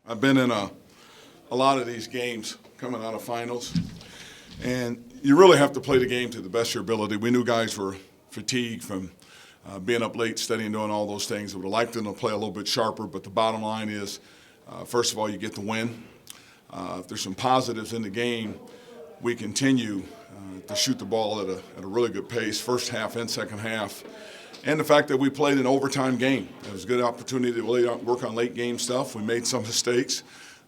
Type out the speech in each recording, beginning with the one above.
I've been in a lot of these games coming out of finals, and you really have to play the game to the best of your ability. We knew guys were fatigued from being up late, studying, doing all those things. I would have liked them to play a little bit sharper, but the bottom line is, first of all, you get the win. If there's some positives in the game, we continue to shoot the ball at a really good pace, first half and second half. And the fact that we played an overtime game. It was a good opportunity to really work on late game stuff. We made some mistakes,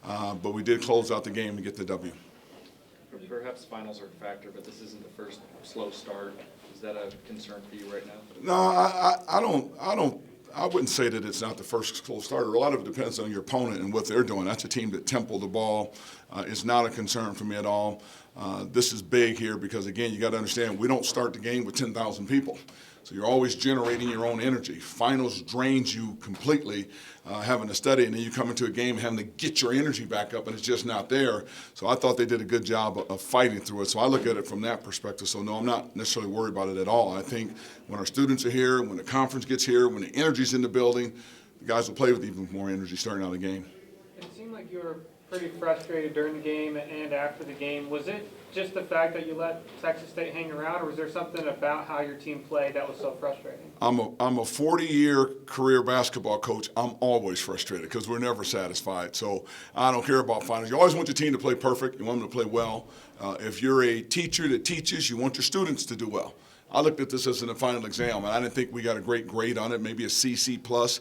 but we did close out the game and get the W. Perhaps finals are a factor, but this isn't the first slow start. Is that a concern for you right now? No, I wouldn't say that it's not the first slow starter. A lot of it depends on your opponent and what they're doing. That's a team that templed the ball. It's not a concern for me at all. This is big here because, again, you got to understand, we don't start the game with 10,000 people. So you're always generating your own energy. Finals drains you completely, having to study, and then you come into a game having to get your energy back up, and it's just not there. So I thought they did a good job of fighting through it. So I look at it from that perspective. So, no, I'm not necessarily worried about it at all. I think when our students are here, when the conference gets here, when the energy's in the building, the guys will play with even more energy starting out the game. It seemed like you were pretty frustrated during the game and after the game. Was it just the fact that you let Texas State hang around, or was there something about how your team played that was so frustrating? I'm a 40-year career basketball coach. I'm always frustrated because we're never satisfied. So I don't care about finals. You always want your team to play perfect. You want them to play well. If you're a teacher that teaches, you want your students to do well. I looked at this as a final exam, and I didn't think we got a great grade on it, maybe a CC+.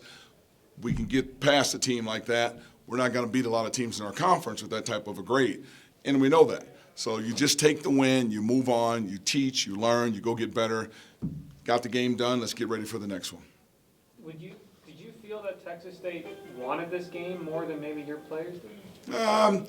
We can get past a team like that. We're not going to beat a lot of teams in our conference with that type of a grade, and we know that. So you just take the win, you move on, you teach, you learn, you go get better. Got the game done, let's get ready for the next one. Did you feel that Texas State wanted this game more than maybe your players did?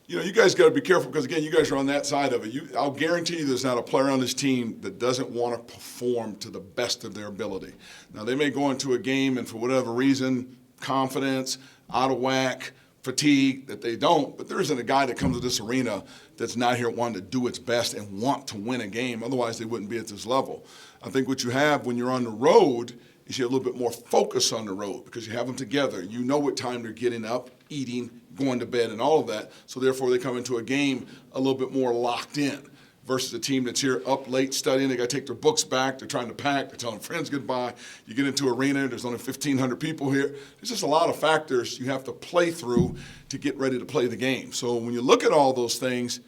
You guys got to be careful because, again, you guys are on that side of it. I'll guarantee you there's not a player on this team that doesn't want to perform to the best of their ability. Now, they may go into a game and for whatever reason, confidence, out of whack, fatigue, that they don't, but there isn't a guy that comes to this arena that's not here wanting to do its best and want to win a game. Otherwise, they wouldn't be at this level. I think what you have when you're on the road is you have a little bit more focus on the road because you have them together. You know what time they're getting up, eating, going to bed, and all of that. So therefore, they come into a game a little bit more locked in versus a team that's here up late studying. They got to take their books back. They're trying to pack. They're telling friends goodbye. You get into an arena. There's only 1,500 people here. There's just a lot of factors you have to play through to get ready to play the game. So when you look at all those things,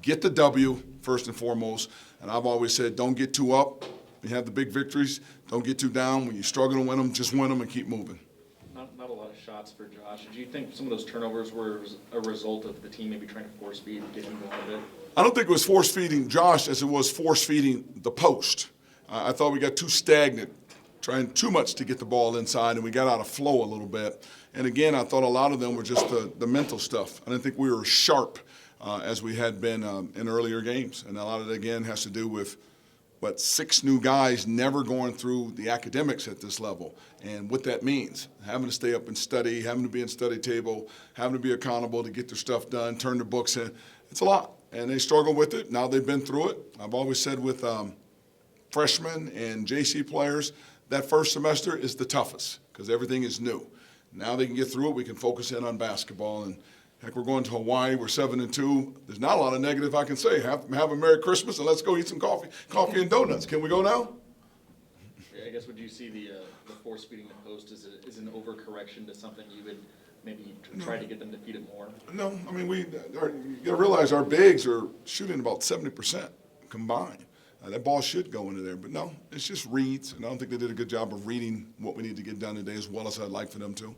get the W first and foremost. And I've always said, don't get too up. You have the big victories. Don't get too down. When you struggle to win them, just win them and keep moving. Not a lot of shots for Josh. Do you think some of those turnovers were a result of the team maybe trying to force feed and get him going a bit? I don't think it was force-feeding Josh as it was force-feeding the post. I thought we got too stagnant, trying too much to get the ball inside, and we got out of flow a little bit. And again, I thought a lot of them were just the mental stuff. I didn't think we were sharp as we had been in earlier games. And a lot of it, again, has to do with 6 new guys never going through the academics at this level and what that means. Having to stay up and study, having to be in study table, having to be accountable to get their stuff done, turn their books in. It's a lot. And they struggle with it. Now they've been through it. I've always said with freshmen and JC players, that first semester is the toughest because everything is new. Now they can get through it. We can focus in on basketball. And heck, we're going to Hawaii. We're 7-2. There's not a lot of negative I can say. Have a Merry Christmas and let's go eat some coffee and donuts. Can we go now? I guess would you see the force feeding the post as an overcorrection to something you would maybe try to get them to feed it more? No, I mean, you got to realize our bigs are shooting about 70% combined. That ball should go into there, but no, it's just reads, and I don't think they did a good job of reading what we need to get done today as well as I'd like for them to.